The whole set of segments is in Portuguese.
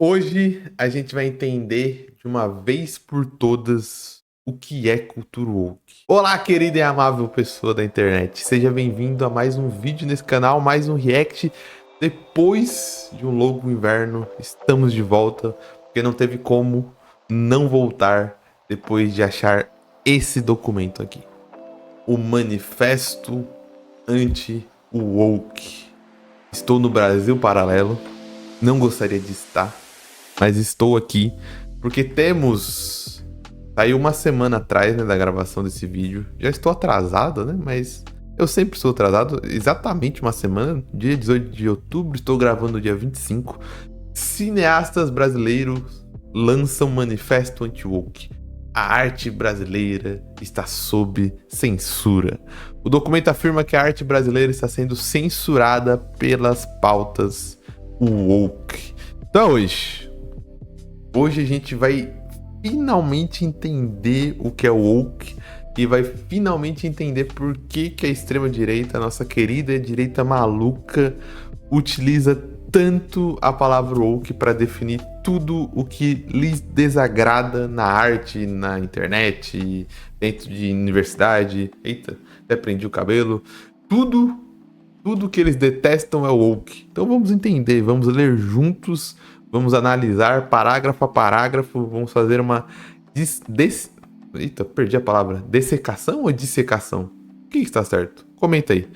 Hoje a gente vai entender de uma vez por todas o que é cultura woke. Olá, querida e amável pessoa da internet. Seja bem-vindo a mais um vídeo nesse canal, mais um react. Depois de um longo inverno, estamos de volta, porque não teve como não voltar depois de achar esse documento aqui. O Manifesto Anti-Woke. Estou no Brasil Paralelo, não gostaria de estar, mas estou aqui porque temos... Saiu uma semana atrás, né, da gravação desse vídeo. Já estou atrasado, né, mas eu sempre sou atrasado. Exatamente uma semana, dia 18 de outubro, estou gravando no dia 25. Cineastas brasileiros lançam Manifesto Anti-Woke. A arte brasileira está sob censura. O documento afirma que a arte brasileira está sendo censurada pelas pautas woke. Então hoje a gente vai finalmente entender o que é woke e vai finalmente entender por que a extrema-direita, a nossa querida direita maluca, utiliza tanto a palavra woke para definir tudo o que lhes desagrada na arte, na internet, dentro de universidade. Eita, até prendi o cabelo. Tudo que eles detestam é woke. Então vamos entender, vamos ler juntos, vamos analisar parágrafo a parágrafo, vamos fazer uma Eita, perdi a palavra. Dessecação ou dissecação? O que está certo? Comenta aí.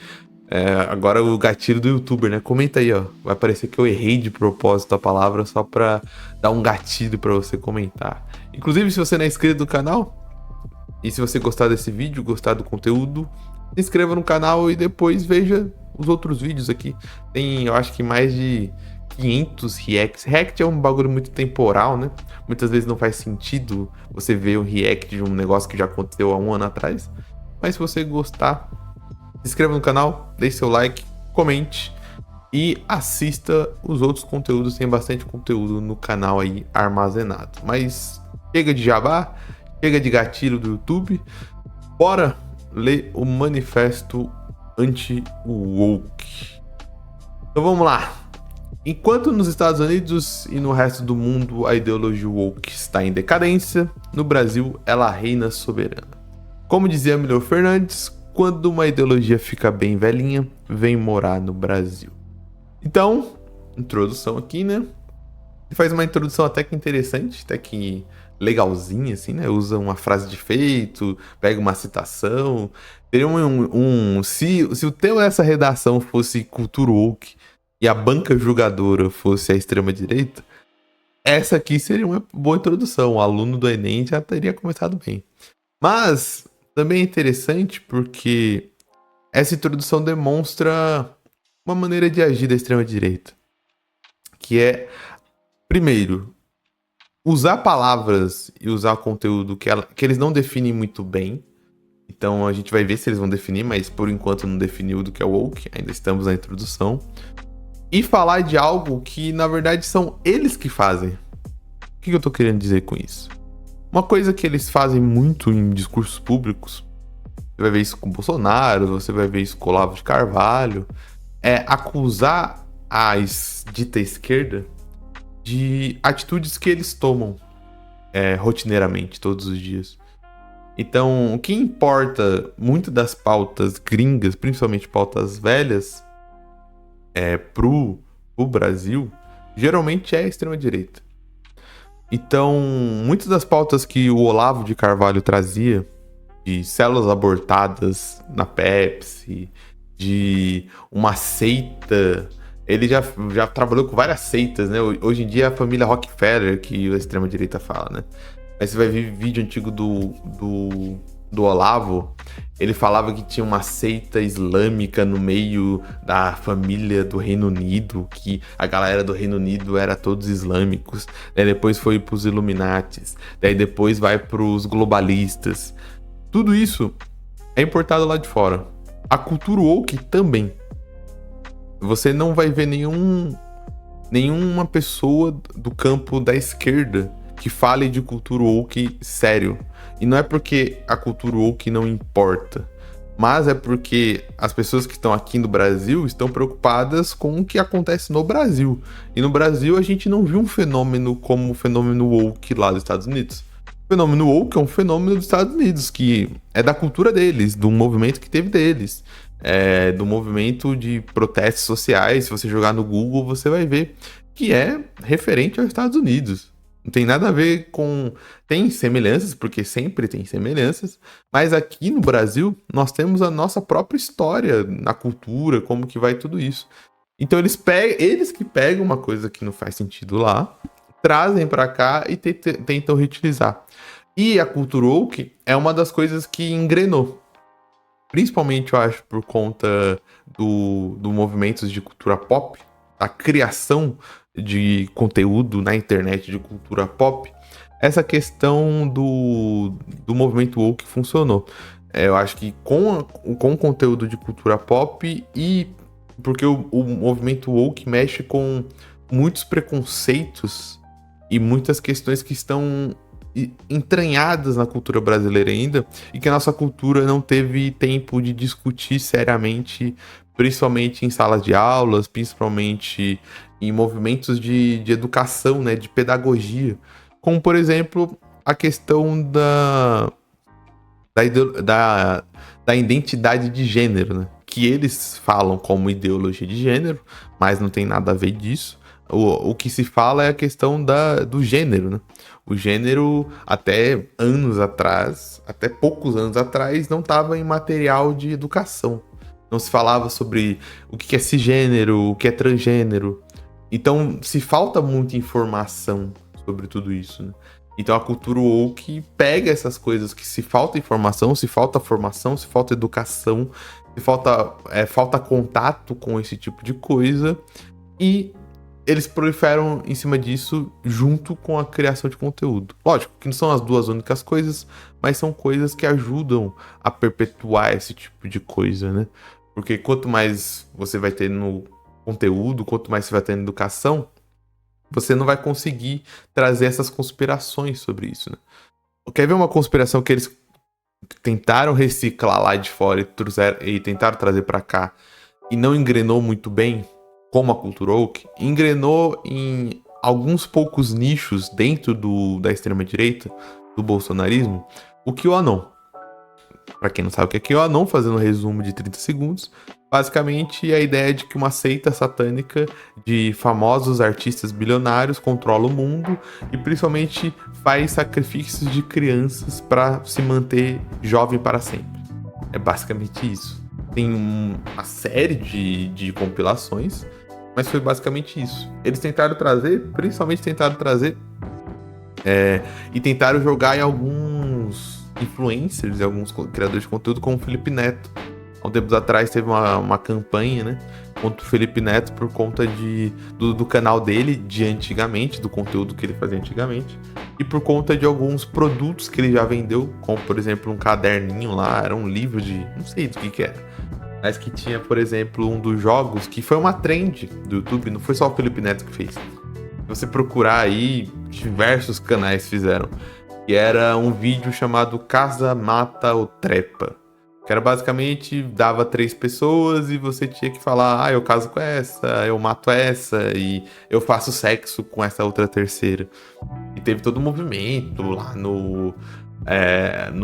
Agora o gatilho do youtuber, né? Comenta aí, ó. Vai parecer que eu errei de propósito a palavra só pra dar um gatilho pra você comentar. Inclusive, se você não é inscrito no canal, e se você gostar desse vídeo, gostar do conteúdo, se inscreva no canal e depois veja os outros vídeos aqui. Tem, eu acho que mais de 500 reacts. React é um bagulho muito temporal, né? Muitas vezes não faz sentido você ver um react de um negócio que já aconteceu há um ano atrás. Mas se você gostar, se inscreva no canal, deixe seu like, comente e assista os outros conteúdos. Tem bastante conteúdo no canal aí armazenado. Mas chega de jabá, chega de gatilho do YouTube. Bora ler o Manifesto Anti-Woke. Então vamos lá. Enquanto nos Estados Unidos e no resto do mundo a ideologia woke está em decadência, no Brasil ela reina soberana. Como dizia Milor Fernandes, quando uma ideologia fica bem velhinha, vem morar no Brasil. Então, introdução aqui, né? Ele faz uma introdução até que interessante, até que legalzinha, assim, né? Usa uma frase de efeito, pega uma citação. Teria se o tema dessa redação fosse cultura woke e a banca julgadora fosse a extrema-direita, essa aqui seria uma boa introdução. O aluno do Enem já teria começado bem. Mas também é interessante porque essa introdução demonstra uma maneira de agir da extrema-direita, que é, primeiro, usar palavras e usar conteúdo que eles não definem muito bem. Então a gente vai ver se eles vão definir, mas por enquanto não definiu do que é woke, ainda estamos na introdução. E falar de algo que, na verdade, são eles que fazem. O que eu tô querendo dizer com isso? Uma coisa que eles fazem muito em discursos públicos, você vai ver isso com Bolsonaro, você vai ver isso com Olavo de Carvalho, é acusar a dita esquerda de atitudes que eles tomam rotineiramente, todos os dias. Então, o que importa muito das pautas gringas, principalmente pautas velhas, pro Brasil, geralmente é a extrema-direita. Então, muitas das pautas que o Olavo de Carvalho trazia, de células abortadas na Pepsi, de uma seita, ele já trabalhou com várias seitas, né? Hoje em dia é a família Rockefeller, que a extrema-direita fala, né? Mas você vai ver vídeo antigo do Olavo, ele falava que tinha uma seita islâmica no meio da família do Reino Unido, que a galera do Reino Unido era todos islâmicos, daí depois foi pros Illuminatis, daí depois vai pros globalistas. Tudo isso é importado lá de fora. A cultura woke também. Você não vai ver nenhuma pessoa do campo da esquerda que fale de cultura woke sério. E não é porque a cultura woke não importa, mas é porque as pessoas que estão aqui no Brasil estão preocupadas com o que acontece no Brasil. E no Brasil a gente não viu um fenômeno como o fenômeno woke lá dos Estados Unidos. O fenômeno woke é um fenômeno dos Estados Unidos, que é da cultura deles, do movimento que teve deles, do movimento de protestos sociais. Se você jogar no Google, você vai ver que é referente aos Estados Unidos. Não tem nada a ver com... Tem semelhanças, porque sempre tem semelhanças, mas aqui no Brasil nós temos a nossa própria história na cultura, como que vai tudo isso. Então eles que pegam uma coisa que não faz sentido lá, trazem pra cá e tentam reutilizar. E a cultura woke é uma das coisas que engrenou. Principalmente, eu acho, por conta do movimentos de cultura pop, a criação de conteúdo na internet de cultura pop, essa questão do movimento woke funcionou. Eu acho que com o conteúdo de cultura pop e porque o movimento woke mexe com muitos preconceitos e muitas questões que estão entranhadas na cultura brasileira ainda e que a nossa cultura não teve tempo de discutir seriamente, principalmente em salas de aulas, principalmente em movimentos de educação, né, de pedagogia, como por exemplo a questão da identidade de gênero, né, que eles falam como ideologia de gênero, mas não tem nada a ver disso. O que se fala é a questão do gênero, né? O gênero, até anos atrás, até poucos anos atrás, não estava em material de educação. Não se falava sobre o que é cisgênero, o que é transgênero. Então, se falta muita informação sobre tudo isso, né? Então, a cultura woke pega essas coisas que se falta informação, se falta formação, se falta educação, se falta contato com esse tipo de coisa e eles proliferam em cima disso junto com a criação de conteúdo. Lógico que não são as duas únicas coisas, mas são coisas que ajudam a perpetuar esse tipo de coisa, né? Porque quanto mais você vai ter no conteúdo, quanto mais você vai ter na educação, você não vai conseguir trazer essas conspirações sobre isso, né? Quer ver uma conspiração que eles tentaram reciclar lá de fora e tentaram trazer para cá e não engrenou muito bem? Como a cultura woke, engrenou em alguns poucos nichos dentro da extrema-direita, do bolsonarismo, o QAnon. Para quem não sabe o que é QAnon, fazendo um resumo de 30 segundos, basicamente a ideia de que uma seita satânica de famosos artistas bilionários controla o mundo e principalmente faz sacrifícios de crianças para se manter jovem para sempre. É basicamente isso. Tem uma série de compilações, mas foi basicamente isso. Eles tentaram trazer, principalmente e tentaram jogar em alguns influencers e alguns criadores de conteúdo, como o Felipe Neto. Há um tempo atrás teve uma campanha, né, contra o Felipe Neto por conta do canal dele de antigamente, do conteúdo que ele fazia antigamente, e por conta de alguns produtos que ele já vendeu, como por exemplo um caderninho lá, era um livro de... não sei do que era. Mas que tinha, por exemplo, um dos jogos que foi uma trend do YouTube, não foi só o Felipe Neto que fez. Se você procurar aí, diversos canais fizeram. Que era um vídeo chamado Casa, Mata ou Trepa. Que era basicamente, dava 3 pessoas e você tinha que falar, eu caso com essa, eu mato essa e eu faço sexo com essa outra terceira. E teve todo um movimento lá no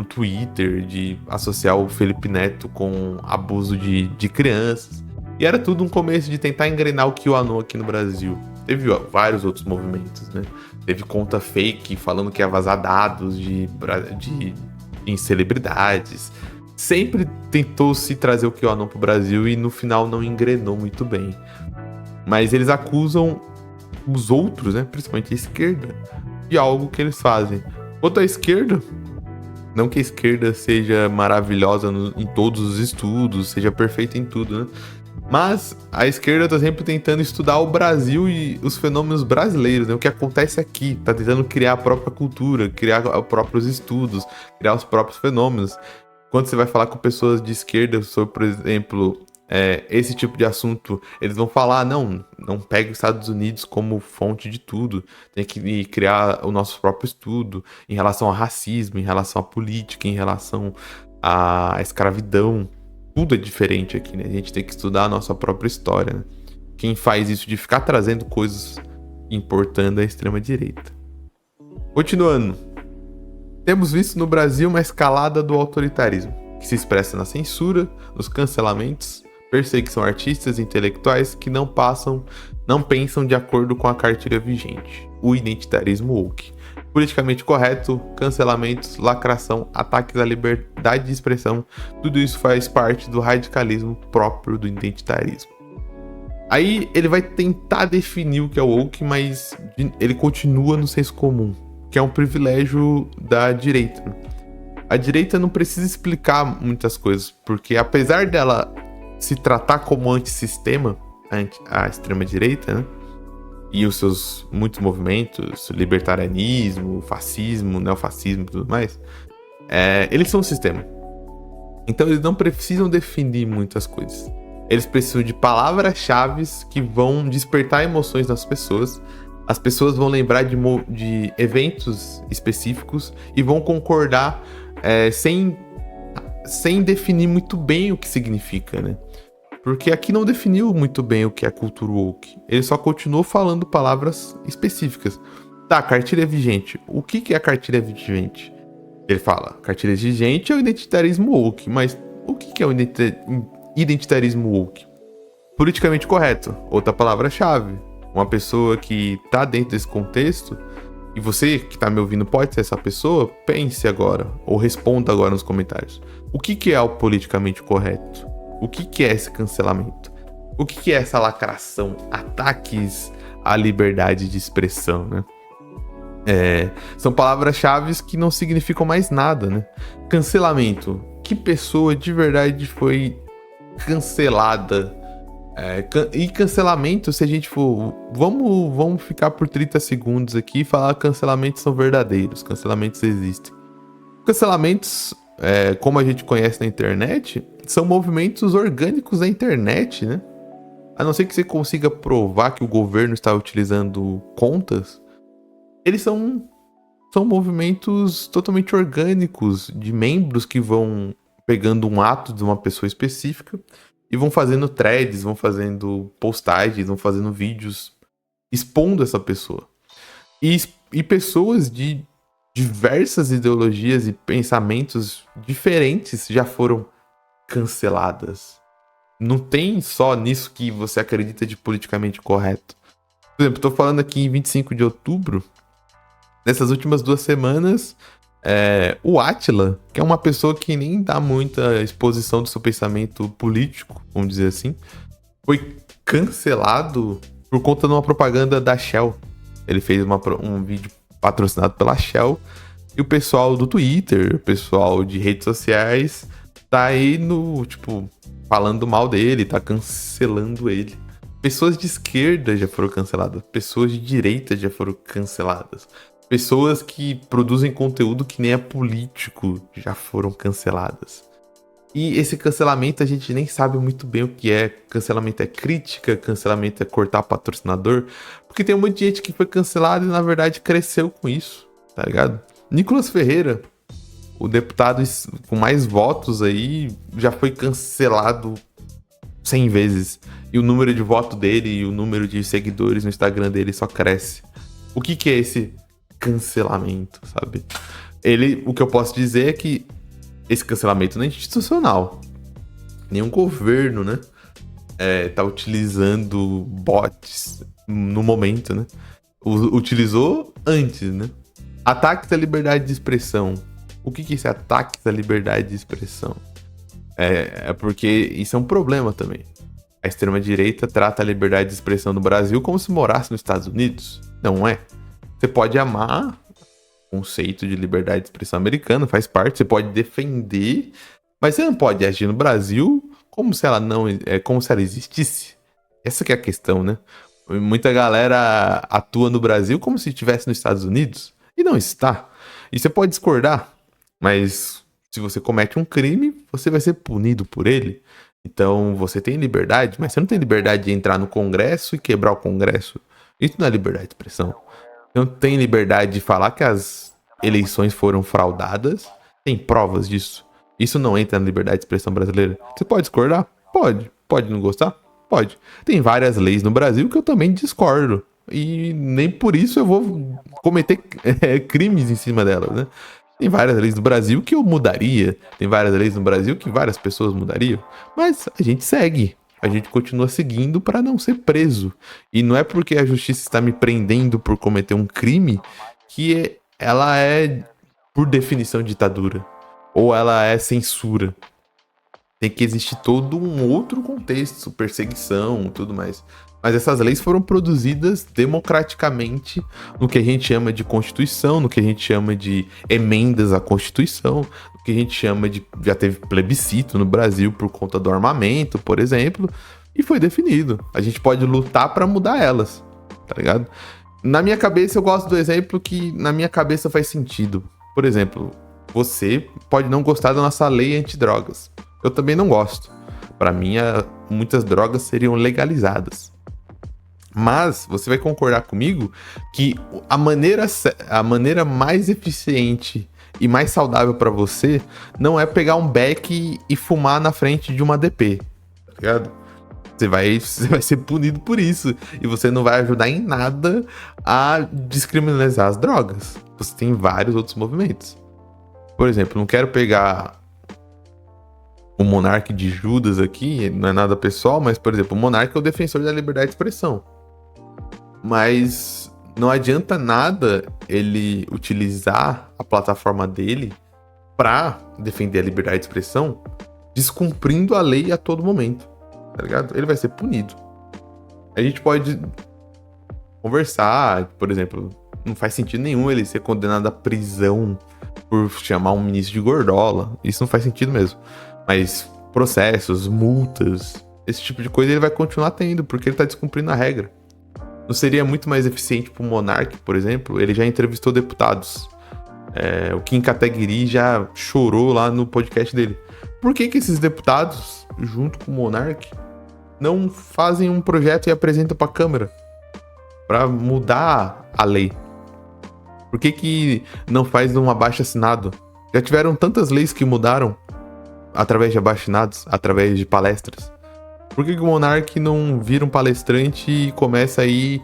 Twitter de associar o Felipe Neto com abuso de crianças. E era tudo um começo de tentar engrenar o QAnon aqui no Brasil. Teve vários outros movimentos, né? Teve conta fake falando que ia vazar dados em celebridades. Sempre tentou se trazer o QAnon pro Brasil e no final não engrenou muito bem. Mas eles acusam os outros, né, principalmente a esquerda, de algo que eles fazem. Quanto à esquerda, não que a esquerda seja maravilhosa em todos os estudos, seja perfeita em tudo, né? Mas a esquerda tá sempre tentando estudar o Brasil e os fenômenos brasileiros, né? O que acontece aqui, tá tentando criar a própria cultura, criar os próprios estudos, criar os próprios fenômenos. Quando você vai falar com pessoas de esquerda sobre, por exemplo, esse tipo de assunto, eles vão falar, não pegue os Estados Unidos como fonte de tudo, tem que criar o nosso próprio estudo em relação ao racismo, em relação à política, em relação à escravidão. tudo é diferente aqui, né? A gente tem que estudar a nossa própria história, né? Quem faz isso de ficar trazendo coisas importando é a extrema-direita. Continuando. Temos visto no Brasil uma escalada do autoritarismo, que se expressa na censura, nos cancelamentos, perseguição a artistas e intelectuais que não pensam de acordo com a cartilha vigente, o identitarismo woke. Politicamente correto, cancelamentos, lacração, ataques à liberdade de expressão, tudo isso faz parte do radicalismo próprio do identitarismo. Aí ele vai tentar definir o que é o woke, mas ele continua no senso comum, que é um privilégio da direita. A direita não precisa explicar muitas coisas, porque apesar dela se tratar como antissistema, a extrema-direita, né? E os seus muitos movimentos, libertarianismo, fascismo, neofascismo e tudo mais, eles são um sistema. Então eles não precisam definir muitas coisas. Eles precisam de palavras-chave que vão despertar emoções nas pessoas. As pessoas vão lembrar de eventos específicos e vão concordar sem definir muito bem o que significa, né? Porque aqui não definiu muito bem o que é cultura woke. Ele só continuou falando palavras específicas. Tá, cartilha vigente. O que é a cartilha vigente? Ele fala, cartilha vigente é o identitarismo woke. Mas o que é o identitarismo woke? Politicamente correto. Outra palavra-chave. Uma pessoa que tá dentro desse contexto, e você que tá me ouvindo pode ser essa pessoa, pense agora, ou responda agora nos comentários. O que é o politicamente correto? O que é esse cancelamento? O que é essa lacração? Ataques à liberdade de expressão, né? São palavras-chave que não significam mais nada, né? Cancelamento. Que pessoa de verdade foi cancelada? E cancelamento, se a gente for... Vamos ficar por 30 segundos aqui e falar que cancelamentos são verdadeiros. Cancelamentos existem. Cancelamentos... como a gente conhece na internet, são movimentos orgânicos da internet, né? A não ser que você consiga provar que o governo está utilizando contas, eles são movimentos totalmente orgânicos, de membros que vão pegando um ato de uma pessoa específica e vão fazendo threads, vão fazendo postagens, vão fazendo vídeos expondo essa pessoa. E pessoas de diversas ideologias e pensamentos diferentes já foram canceladas. Não tem só nisso que você acredita de politicamente correto. Por exemplo, tô falando aqui em 25 de outubro, nessas últimas 2 semanas, o Átila, que é uma pessoa que nem dá muita exposição do seu pensamento político, vamos dizer assim, foi cancelado por conta de uma propaganda da Shell. Ele fez um vídeo patrocinado pela Shell, e o pessoal do Twitter, o pessoal de redes sociais, tá aí falando mal dele, tá cancelando ele. Pessoas de esquerda já foram canceladas, pessoas de direita já foram canceladas, pessoas que produzem conteúdo que nem é político já foram canceladas. E esse cancelamento a gente nem sabe muito bem o que é. Cancelamento é crítica, cancelamento é cortar patrocinador. Porque tem um monte de gente que foi cancelada e na verdade cresceu com isso, tá ligado? Nicolas Ferreira, o deputado com mais votos aí, já foi cancelado 100 vezes. E o número de voto dele e o número de seguidores no Instagram dele só cresce. O que é esse cancelamento, sabe? O que eu posso dizer é que esse cancelamento não é institucional. Nenhum governo, né? Tá utilizando bots no momento, né? Utilizou antes, né? Ataques à liberdade de expressão. O que é esse ataques à liberdade de expressão? É porque isso é um problema também. A extrema-direita trata a liberdade de expressão no Brasil como se morasse nos Estados Unidos. Não é. Você pode amar o conceito de liberdade de expressão americano, faz parte, você pode defender, mas você não pode agir no Brasil como se ela existisse. Essa que é a questão, né? Muita galera atua no Brasil como se estivesse nos Estados Unidos, e não está. E você pode discordar, mas se você comete um crime, você vai ser punido por ele. Então você tem liberdade, mas você não tem liberdade de entrar no Congresso e quebrar o Congresso. Isso não é liberdade de expressão. Não tem liberdade de falar que as eleições foram fraudadas. Tem provas disso. Isso não entra na liberdade de expressão brasileira? Você pode discordar? Pode. Pode não gostar? Pode. Tem várias leis no Brasil que eu também discordo. E nem por isso eu vou cometer crimes em cima delas, né? Tem várias leis no Brasil que eu mudaria. Tem várias leis no Brasil que várias pessoas mudariam. Mas a gente segue. A gente continua seguindo para não ser preso. E não é porque a justiça está me prendendo por cometer um crime que ela é, por definição, ditadura. Ou ela é censura. Tem que existir todo um outro contexto, perseguição e tudo mais. Mas essas leis foram produzidas democraticamente no que a gente chama de Constituição, no que a gente chama de emendas à Constituição, no que a gente chama de... Já teve plebiscito no Brasil por conta do armamento, por exemplo, e foi definido. A gente pode lutar para mudar elas, tá ligado? Na minha cabeça, eu gosto do exemplo que na minha cabeça faz sentido. Por exemplo, você pode não gostar da nossa lei antidrogas. Eu também não gosto. Para mim, muitas drogas seriam legalizadas. Mas você vai concordar comigo que a maneira mais eficiente e mais saudável para você não é pegar um beck e fumar na frente de uma DP, tá ligado? Você vai ser punido por isso. E você não vai ajudar em nada a descriminalizar as drogas. Você tem vários outros movimentos. Por exemplo, não quero pegar o Monark de Judas aqui, não é nada pessoal, mas, por exemplo, o Monark é o defensor da liberdade de expressão. Mas não adianta nada ele utilizar a plataforma dele para defender a liberdade de expressão, descumprindo a lei a todo momento, tá ligado? Ele vai ser punido. A gente pode conversar, por exemplo, não faz sentido nenhum ele ser condenado à prisão por chamar um ministro de gordola. Isso não faz sentido mesmo. Mas processos, multas, esse tipo de coisa ele vai continuar tendo, porque ele tá descumprindo a regra. Não seria muito mais eficiente pro Monark, por exemplo? Ele já entrevistou deputados. O Kim Kataguiri já chorou lá no podcast dele. Por que esses deputados, junto com o Monark, não fazem um projeto e apresentam pra Câmara? Pra mudar a lei. Por que não faz um abaixo-assinado? Já tiveram tantas leis que mudaram através de abaixo-assinados, através de palestras. Por que o Monark não vira um palestrante e começa a ir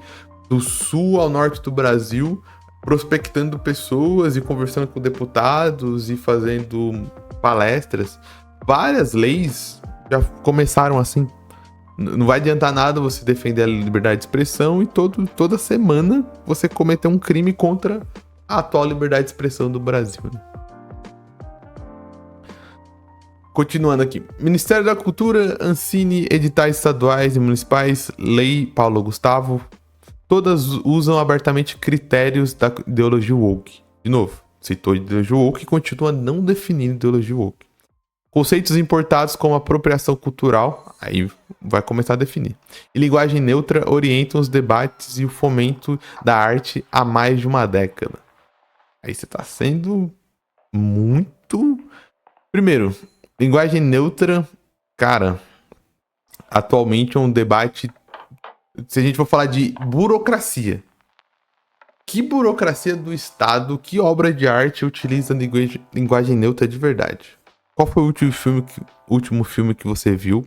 do sul ao norte do Brasil, prospectando pessoas e conversando com deputados e fazendo palestras? Várias leis já começaram assim. Não vai adiantar nada você defender a liberdade de expressão e toda semana você cometer um crime contra a atual liberdade de expressão do Brasil, né? Continuando aqui. Ministério da Cultura, Ancine, editais estaduais e municipais, Lei Paulo Gustavo, todas usam abertamente critérios da ideologia woke. De novo, citou ideologia woke e continua não definindo ideologia woke. Conceitos importados como apropriação cultural, aí vai começar a definir. E linguagem neutra orientam os debates e o fomento da arte há mais de uma década. Aí você tá sendo muito... Primeiro, linguagem neutra, cara, atualmente é um debate... Se a gente for falar de burocracia, que burocracia do Estado, que obra de arte utiliza linguagem neutra de verdade? Qual foi o último filme que você viu,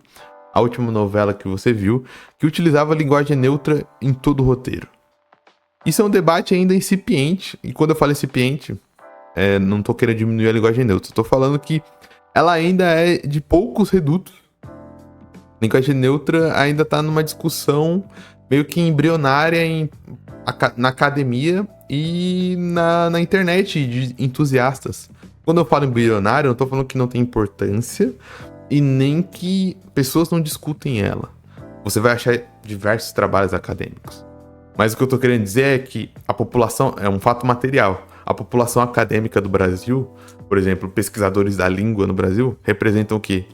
a última novela que você viu, que utilizava linguagem neutra em todo o roteiro? Isso é um debate ainda incipiente, e quando eu falo incipiente, não tô querendo diminuir a linguagem neutra, tô falando que ela ainda é de poucos redutos. Linguagem neutra ainda tá numa discussão meio que embrionária na academia e na internet de entusiastas. Quando eu falo embrionário, eu não tô falando que não tem importância e nem que pessoas não discutem ela. Você vai achar diversos trabalhos acadêmicos. Mas o que eu tô querendo dizer é que a população é um fato material. A população acadêmica do Brasil, por exemplo, pesquisadores da língua no Brasil, representam o quê?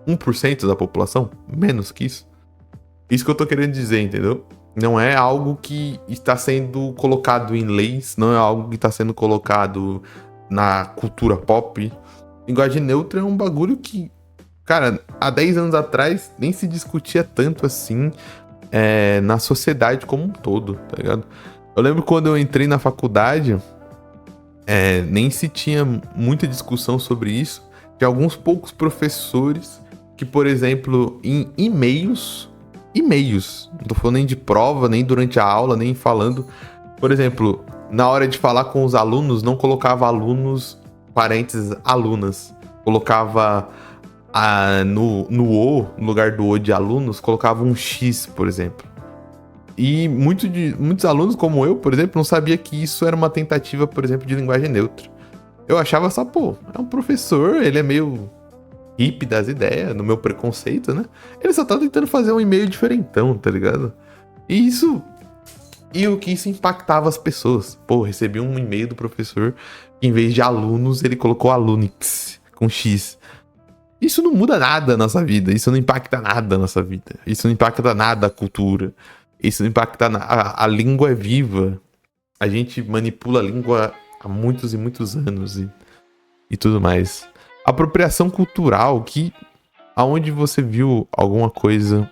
1% da população? Menos que isso. Isso que eu tô querendo dizer, entendeu? Não é algo que está sendo colocado em leis, não é algo que está sendo colocado na cultura pop. Linguagem neutra é um bagulho que, cara, há 10 anos atrás nem se discutia tanto assim na sociedade como um todo, tá ligado? Eu lembro quando eu entrei na faculdade, nem se tinha muita discussão sobre isso. De alguns poucos professores que, por exemplo, em e-mails, não tô falando nem de prova, nem durante a aula, nem falando, por exemplo, na hora de falar com os alunos, não colocava alunos, parênteses, alunas, colocava no lugar do O de alunos, colocava um X, por exemplo. E muitos alunos, como eu, por exemplo, não sabia que isso era uma tentativa, por exemplo, de linguagem neutra. Eu achava só, é um professor, ele é meio hippie das ideias, no meu preconceito, né? Ele só tá tentando fazer um e-mail diferentão, tá ligado? E o que isso impactava as pessoas. Recebi um e-mail do professor que, em vez de alunos, ele colocou alunix, com X. Isso não muda nada na nossa vida, isso não impacta nada na nossa vida, isso não impacta nada a cultura, isso não impacta nada. A língua é viva, a gente manipula a língua há muitos e muitos anos e tudo mais. Apropriação cultural, aonde você viu alguma coisa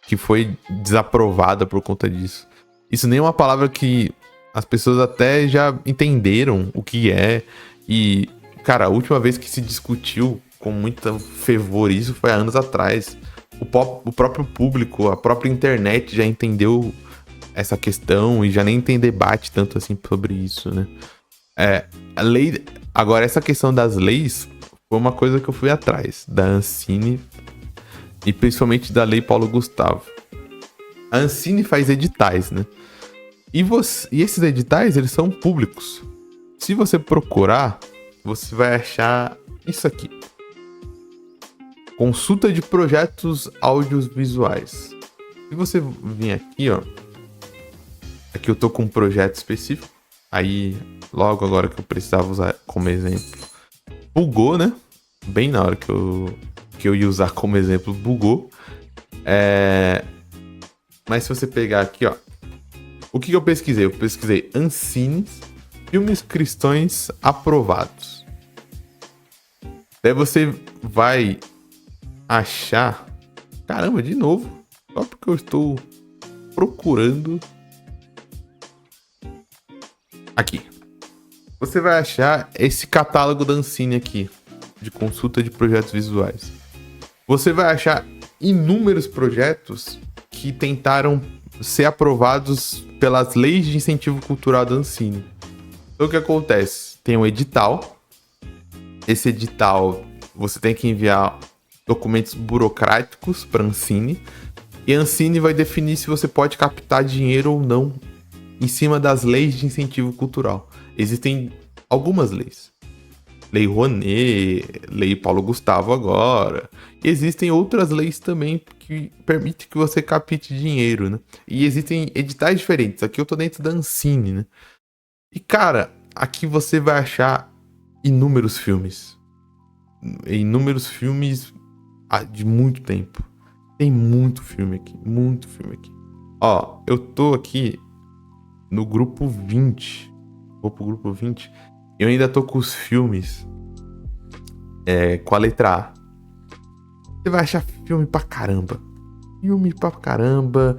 que foi desaprovada por conta disso? Isso nem é uma palavra que as pessoas até já entenderam o que é. E, cara, a última vez que se discutiu com muita fervor isso foi há anos atrás. O próprio público, a própria internet já entendeu essa questão e já nem tem debate tanto assim sobre isso, né? A lei... Agora, essa questão das leis foi uma coisa que eu fui atrás, da Ancine e principalmente da Lei Paulo Gustavo. A Ancine faz editais, né? E esses editais, eles são públicos. Se você procurar, você vai achar isso aqui. Consulta de projetos audiovisuais. Se você vir aqui, ó. Aqui eu tô com um projeto específico. Aí, logo agora que eu precisava usar como exemplo, bugou, né? Bem na hora que eu ia usar como exemplo, bugou. Mas se você pegar aqui, ó. O que eu pesquisei? Eu pesquisei Ancine, filmes cristãos aprovados. Daí você vai achar... Caramba, de novo. Só porque eu estou procurando... Aqui. Você vai achar esse catálogo da Ancine aqui, de consulta de projetos visuais. Você vai achar inúmeros projetos que tentaram ser aprovados pelas leis de incentivo cultural da Ancine. Então o que acontece? Tem um edital. Esse edital, você tem que enviar documentos burocráticos para a Ancine. E a Ancine vai definir se você pode captar dinheiro ou não em cima das leis de incentivo cultural. Existem algumas leis. Lei Rouanet, Lei Paulo Gustavo agora. E existem outras leis também que permitem que você capte dinheiro, né? E existem editais diferentes. Aqui eu tô dentro da Ancine, né? E, cara, aqui você vai achar inúmeros filmes. Inúmeros filmes de muito tempo. Tem muito filme aqui. Muito filme aqui. Ó, eu tô aqui no grupo 20. Vou pro grupo 20. Eu ainda tô com os filmes com a letra A. Você vai achar filme pra caramba. Filme pra caramba.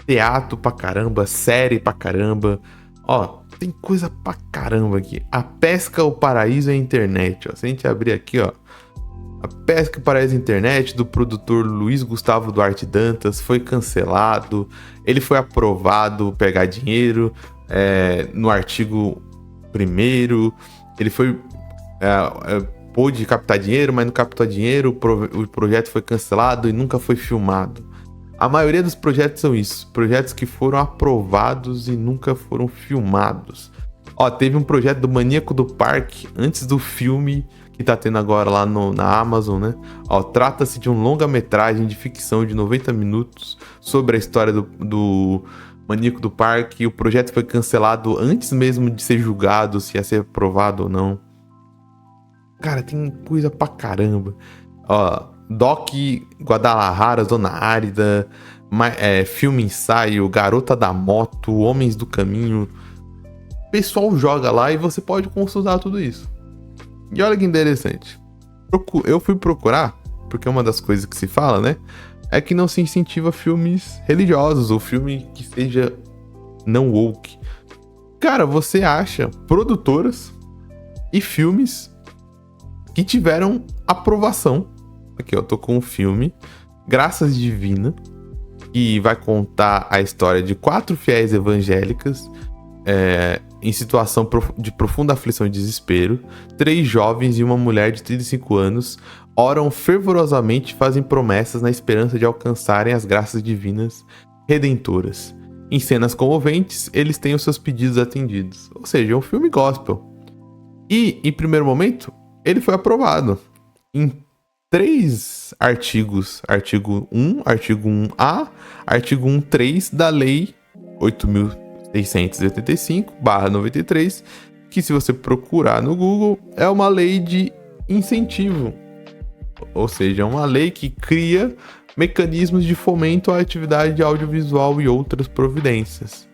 Teatro pra caramba. Série pra caramba. Ó, tem coisa pra caramba aqui. A Pesca, o Paraíso e a Internet. Ó. Se a gente abrir aqui, ó. A Pesca, o Paraíso e a Internet, do produtor Luiz Gustavo Duarte Dantas, foi cancelado. Ele foi aprovado pegar dinheiro no artigo 1º. Ele foi... pôde captar dinheiro, mas não captou dinheiro. O projeto foi cancelado e nunca foi filmado. A maioria dos projetos são isso. Projetos que foram aprovados e nunca foram filmados. Ó, teve um projeto do Maníaco do Parque antes do filme que tá tendo agora lá na Amazon, né? Ó, trata-se de um longa-metragem de ficção de 90 minutos sobre a história do Maníaco do Parque. O projeto foi cancelado antes mesmo de ser julgado se ia ser aprovado ou não. Cara, tem coisa pra caramba. Ó, Doc Guadalajara, Zona Árida, filme ensaio, Garota da Moto, Homens do Caminho. O pessoal joga lá e você pode consultar tudo isso. E olha que interessante. Eu fui procurar, porque uma das coisas que se fala, né? É que não se incentiva filmes religiosos ou filme que seja não woke. cara, você acha produtoras e filmes que tiveram aprovação. Aqui, ó, tô com um filme, Graças Divina, que vai contar a história de 4 fiéis evangélicas em situação de profunda aflição e desespero. 3 jovens e uma mulher de 35 anos oram fervorosamente e fazem promessas na esperança de alcançarem as graças divinas redentoras. Em cenas comoventes, eles têm os seus pedidos atendidos. Ou seja, é um filme gospel. E, em primeiro momento, ele foi aprovado em 3 artigos. Artigo 1, artigo 1A, artigo 1.3 da Lei 8.685/93, que, se você procurar no Google, é uma lei de incentivo. Ou seja, é uma lei que cria mecanismos de fomento à atividade audiovisual e outras providências.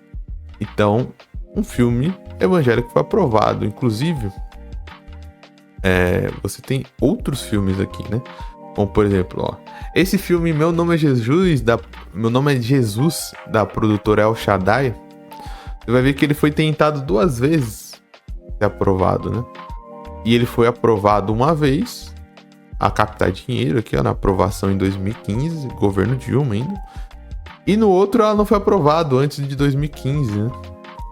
Então, um filme evangélico foi aprovado. Inclusive, você tem outros filmes aqui, né? Como, por exemplo, ó, esse filme Meu Nome é Jesus, da produtora El Shaddai, você vai ver que ele foi tentado 2 vezes ser aprovado, né? E ele foi aprovado uma vez a captar dinheiro aqui, ó, na aprovação em 2015, governo Dilma ainda. E no outro ela não foi aprovado antes de 2015, né?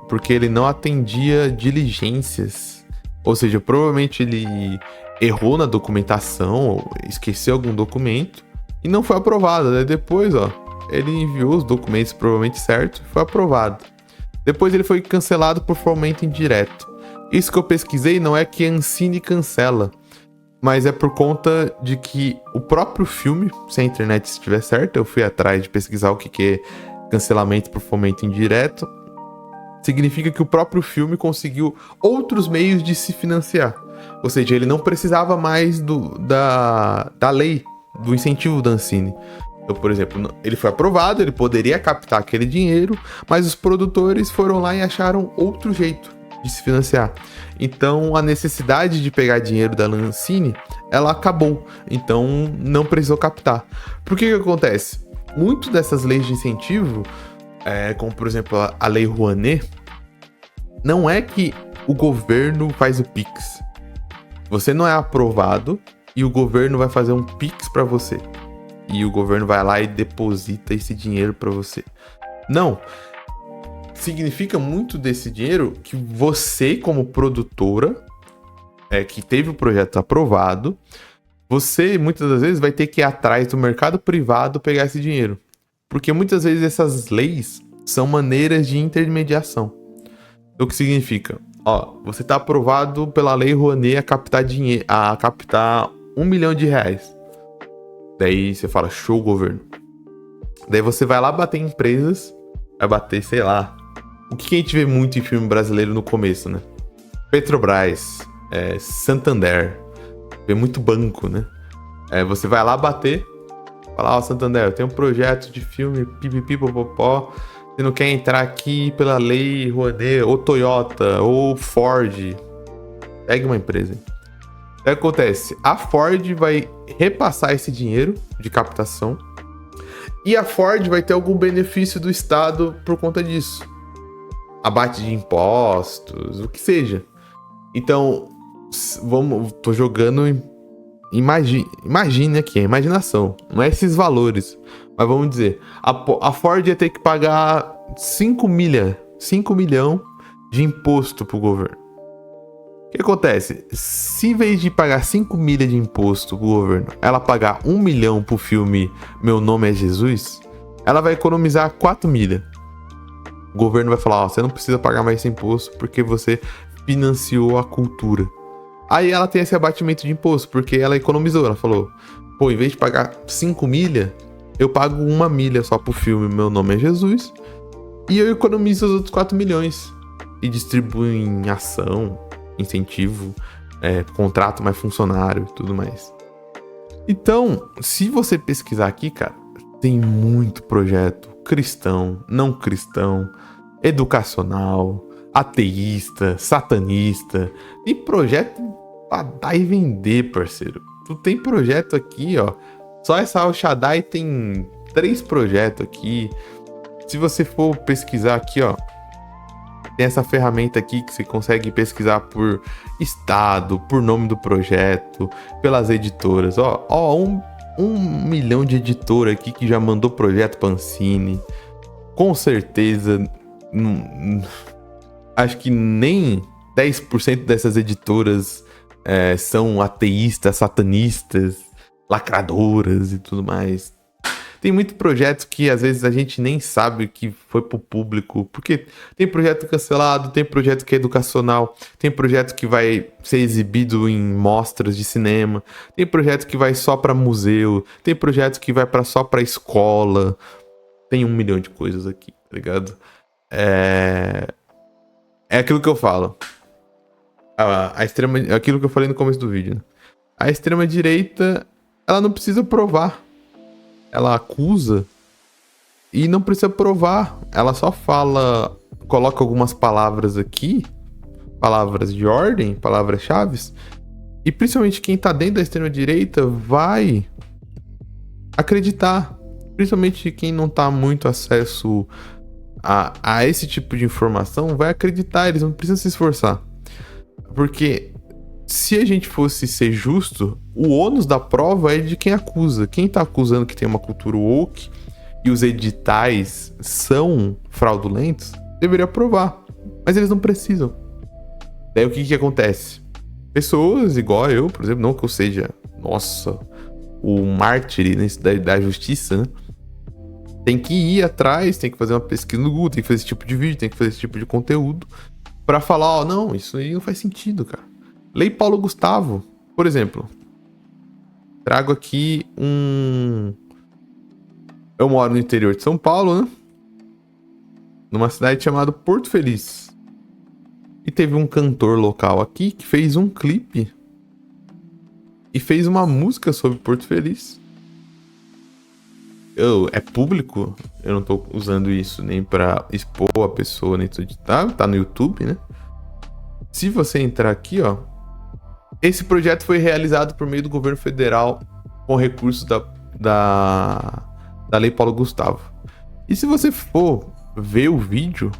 Porque ele não atendia diligências. Ou seja, provavelmente ele errou na documentação, ou esqueceu algum documento e não foi aprovado. Daí depois, ó, ele enviou os documentos provavelmente certos e foi aprovado. Depois ele foi cancelado por fomento indireto. Isso que eu pesquisei não é que a Ancine cancela, mas é por conta de que o próprio filme, se a internet estiver certa, eu fui atrás de pesquisar o que é cancelamento por fomento indireto, significa que o próprio filme conseguiu outros meios de se financiar. Ou seja, ele não precisava mais da lei, do incentivo da Ancine. Então, por exemplo, ele foi aprovado, ele poderia captar aquele dinheiro, mas os produtores foram lá e acharam outro jeito de se financiar. Então, a necessidade de pegar dinheiro da Ancine, ela acabou. Então, não precisou captar. Por que acontece? Muito dessas leis de incentivo, como por exemplo a Lei Rouanet, não é que o governo faz o Pix. Você não é aprovado e o governo vai fazer um Pix para você. E o governo vai lá e deposita esse dinheiro para você. Não. Significa muito desse dinheiro que você, como produtora, que teve o projeto aprovado, você muitas das vezes vai ter que ir atrás do mercado privado pegar esse dinheiro. Porque muitas vezes essas leis são maneiras de intermediação. O que significa? Ó, você está aprovado pela Lei Rouanet a captar dinheiro, a captar R$1 milhão. Daí você fala, show, governo. Daí você vai lá bater em empresas, vai bater, sei lá, o que a gente vê muito em filme brasileiro no começo, né? Petrobras, Santander, vê muito banco, né? Você vai lá bater, falar, ó, Santander, eu tenho um projeto de filme, pipipipopopó, você não quer entrar aqui pela Lei Rouanet, ou Toyota, ou Ford, pegue uma empresa. O que acontece? A Ford vai repassar esse dinheiro de captação e a Ford vai ter algum benefício do Estado por conta disso. Abate de impostos, o que seja. Então, tô jogando, imagine aqui, a imaginação, não é esses valores, mas vamos dizer, a Ford ia ter que pagar 5 milhões de imposto pro governo. O que acontece? Se em vez de pagar 5 milhas de imposto pro governo, ela pagar 1 milhão pro filme Meu Nome é Jesus, ela vai economizar 4 milhas. O governo vai falar, ó, você não precisa pagar mais esse imposto porque você financiou a cultura. Aí ela tem esse abatimento de imposto, porque ela economizou. Ela falou, pô, em vez de pagar 5 milhas, eu pago 1 milha só pro filme Meu Nome é Jesus, e eu economizo os outros 4 milhões. E distribuo em ação, incentivo, contrato mais funcionário e tudo mais. Então, se você pesquisar aqui, cara, tem muito projeto cristão, não cristão, educacional, ateísta, satanista. Tem projeto pra dar e vender, parceiro. Tu tem projeto aqui, ó. Só essa El Shaddai tem 3 projetos aqui. Se você for pesquisar aqui, ó, Tem essa ferramenta aqui que você consegue pesquisar por estado, por nome do projeto, pelas editoras. Um milhão de editora aqui que já mandou projeto pra Ancine. Com certeza, acho que nem 10% dessas editoras são ateístas, satanistas, lacradoras e tudo mais. Tem muito projeto que às vezes a gente nem sabe que foi pro público, porque tem projeto cancelado, tem projeto que é educacional, tem projeto que vai ser exibido em mostras de cinema, tem projeto que vai só pra museu, tem projeto que vai só pra escola, tem 1 milhão de coisas aqui, tá ligado? É aquilo que eu falo. Aquilo que eu falei no começo do vídeo, né? A extrema direita, ela não precisa provar. Ela acusa e não precisa provar. Ela só fala, coloca algumas palavras aqui, palavras de ordem, palavras-chave, e principalmente quem tá dentro da extrema-direita vai acreditar. Principalmente quem não tá muito acesso a esse tipo de informação vai acreditar, eles não precisam se esforçar. Porque se a gente fosse ser justo, o ônus da prova é de quem acusa. Quem tá acusando que tem uma cultura woke e os editais são fraudulentos, deveria provar. Mas eles não precisam. Daí o que acontece? Pessoas igual eu, por exemplo, não que eu seja, nossa, o mártir da justiça, né? Tem que ir atrás, tem que fazer uma pesquisa no Google, tem que fazer esse tipo de vídeo, tem que fazer esse tipo de conteúdo pra falar, não, isso aí não faz sentido, cara. Lei Paulo Gustavo, por exemplo. Trago aqui Eu moro no interior de São Paulo, né? Numa cidade chamada Porto Feliz. E teve um cantor local aqui que fez um clipe e fez uma música sobre Porto Feliz. É público, eu não tô usando isso nem pra expor a pessoa, nem tudo. Tá no YouTube, né? Se você entrar aqui, ó, esse projeto foi realizado por meio do governo federal com recursos da Lei Paulo Gustavo. E se você for ver o vídeo,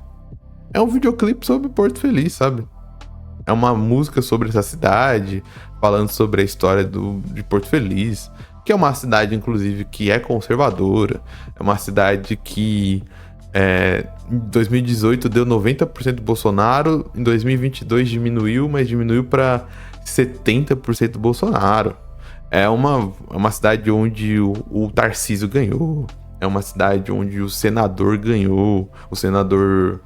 é um videoclipe sobre Porto Feliz, sabe? É uma música sobre essa cidade, falando sobre a história de Porto Feliz, que é uma cidade, inclusive, que é conservadora. É uma cidade que em 2018 deu 90% Bolsonaro, em 2022 diminuiu, mas diminuiu para 70% Bolsonaro. É uma cidade onde o Tarcísio ganhou. É uma cidade onde o senador ganhou. O senador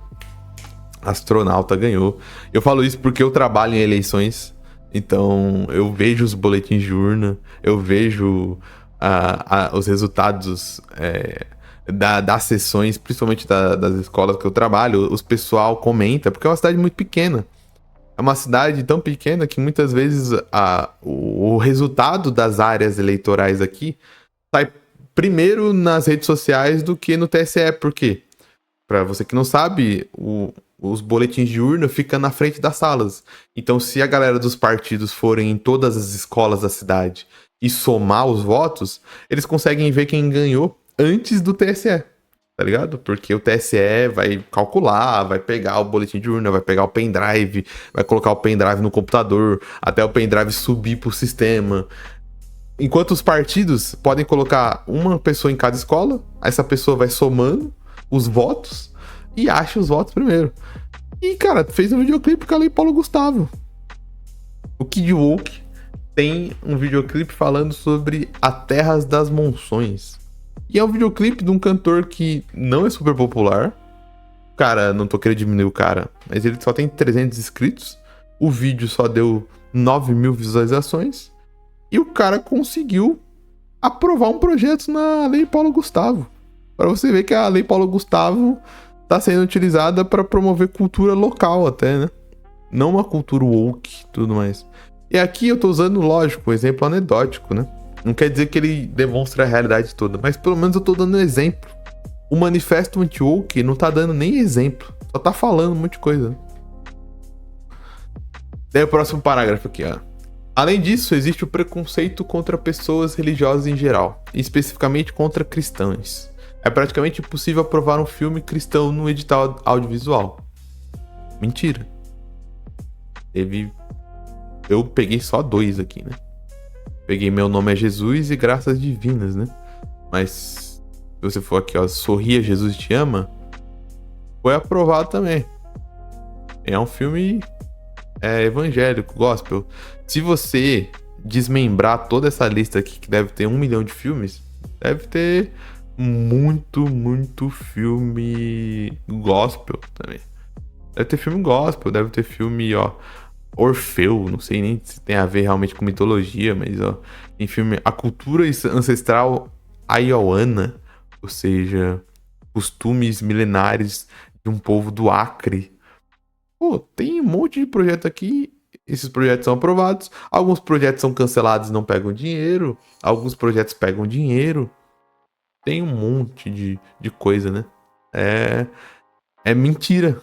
astronauta ganhou. Eu falo isso porque eu trabalho em eleições. Então eu vejo os boletins de urna. Eu vejo os resultados das sessões, principalmente das escolas que eu trabalho. Os pessoal comenta, porque é uma cidade muito pequena. É uma cidade tão pequena que muitas vezes o resultado das áreas eleitorais aqui sai primeiro nas redes sociais do que no TSE. Por quê? Para você que não sabe, os boletins de urna ficam na frente das salas. Então, se a galera dos partidos forem em todas as escolas da cidade e somar os votos, eles conseguem ver quem ganhou antes do TSE. Tá ligado? Porque o TSE vai calcular, vai pegar o boletim de urna, vai pegar o pendrive, vai colocar o pendrive no computador, até o pendrive subir pro sistema. Enquanto os partidos podem colocar uma pessoa em cada escola, essa pessoa vai somando os votos e acha os votos primeiro. E, cara, fez um videoclipe com a Lei Paulo Gustavo. O Kid Woke tem um videoclipe falando sobre a Terras das Monções. E é um videoclipe de um cantor que não é super popular. Cara, não tô querendo diminuir o cara, mas ele só tem 300 inscritos. O vídeo só deu 9 mil visualizações. E o cara conseguiu aprovar um projeto na Lei Paulo Gustavo. Pra você ver que a Lei Paulo Gustavo tá sendo utilizada para promover cultura local até, né? Não uma cultura woke e tudo mais. E aqui eu tô usando, lógico, um exemplo anedótico, né? Não quer dizer que ele demonstra a realidade toda, mas pelo menos eu tô dando um exemplo. O manifesto anti-woke não tá dando nem exemplo, só tá falando um monte de coisa, né? Daí o próximo parágrafo aqui, ó. Além disso, existe o preconceito contra pessoas religiosas em geral, e especificamente contra cristãos. É praticamente impossível aprovar um filme cristão no edital audiovisual. Mentira. Eu peguei só 2 aqui, né? Peguei Meu Nome é Jesus e Graças Divinas, né? Mas se você for aqui, ó, Sorria, Jesus Te Ama, foi aprovado também. É um filme evangélico, gospel. Se você desmembrar toda essa lista aqui, que deve ter 1 milhão de filmes, deve ter muito filme gospel também. Deve ter filme gospel, deve ter filme, ó, Orfeu, não sei nem se tem a ver realmente com mitologia, mas, ó, tem filme A Cultura Ancestral Aiauana, ou seja, costumes milenares de um povo do Acre. Pô, tem um monte de projeto aqui. Esses projetos são aprovados. Alguns projetos são cancelados e não pegam dinheiro. Alguns projetos pegam dinheiro. Tem um monte de coisa, né? É mentira.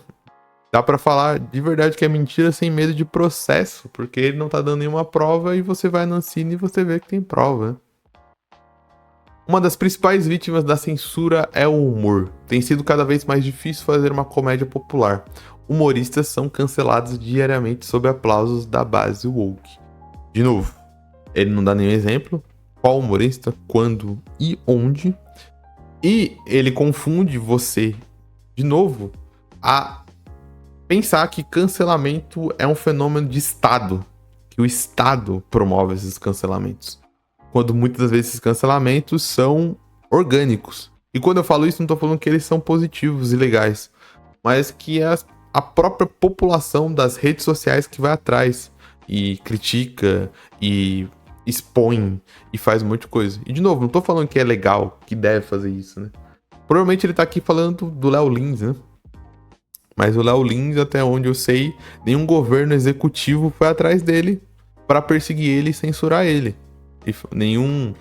Dá pra falar de verdade que é mentira sem medo de processo, porque ele não tá dando nenhuma prova e você vai no Ancine e você vê que tem prova, né? Uma das principais vítimas da censura é o humor. Tem sido cada vez mais difícil fazer uma comédia popular. Humoristas são cancelados diariamente sob aplausos da base woke. De novo, ele não dá nenhum exemplo. Qual humorista, quando e onde. E ele confunde você, de novo, a pensar que cancelamento é um fenômeno de Estado. Que o Estado promove esses cancelamentos. Quando muitas vezes esses cancelamentos são orgânicos. E quando eu falo isso, não tô falando que eles são positivos e legais. Mas que é a própria população das redes sociais que vai atrás. E critica, e expõe, e faz um monte de coisa. E de novo, não tô falando que é legal, que deve fazer isso, né? Provavelmente ele tá aqui falando do Léo Lins, né? Mas o Léo Lins, até onde eu sei, nenhum governo executivo foi atrás dele para perseguir ele e censurar ele. Nenhum